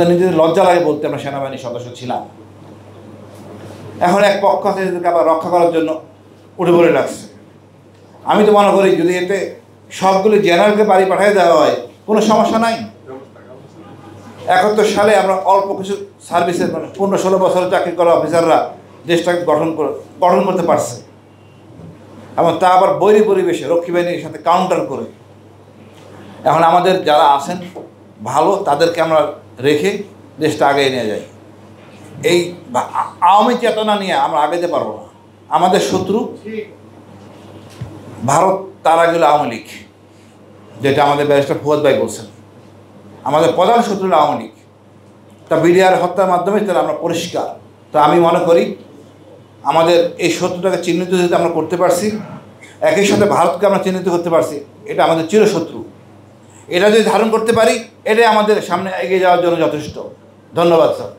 নিজেদের লজ্জা লাগে বলতে আমরা সেনাবাহিনীর সদস্য ছিলাম। এখন এক পক্ষ আছে এদেরকে আবার রক্ষা করার জন্য উঠে পড়ে লাগছে। আমি তো মনে করি যদি এতে সবগুলো জেনারেলকে বাড়ি পাঠিয়ে দেওয়া হয় কোনো সমস্যা নাই। 71 সালে আমরা অল্প কিছু সার্ভিসের 15-16 বছরের চাকরি করা অফিসাররা দেশটাকে গঠন করতে পারছে, এবং তা আবার বৈরী পরিবেশে রক্ষী বাহিনীর সাথে কাউন্টার করে। এখন আমাদের যারা আছেন ভালো তাদেরকে আমরা রেখে দেশটা আগে নিয়ে যাই। এই আওয়ামী চেতনা নিয়ে আমরা আগাইতে পারবো না। আমাদের শত্রু ভারত, তার আগে হলো আওয়ামী লীগ, যেটা আমাদের ব্যারিস্টার ফুয়াদ ভাই বলছেন। আমাদের প্রধান শত্রু হলো আওয়ামী লীগ। তা বিডিআর হত্যার মাধ্যমে তারা আমরা পরিষ্কার। তা আমি মনে করি আমাদের এই শত্রুটাকে চিহ্নিত যদি আমরা করতে পারছি, একই সাথে ভারতকে আমরা চিহ্নিত করতে পারছি, এটা আমাদের চিরশত্রু। এটা যদি ধারণ করতে পারি, এটাই আমাদের সামনে এগিয়ে যাওয়ার জন্য যথেষ্ট। ধন্যবাদ স্যার।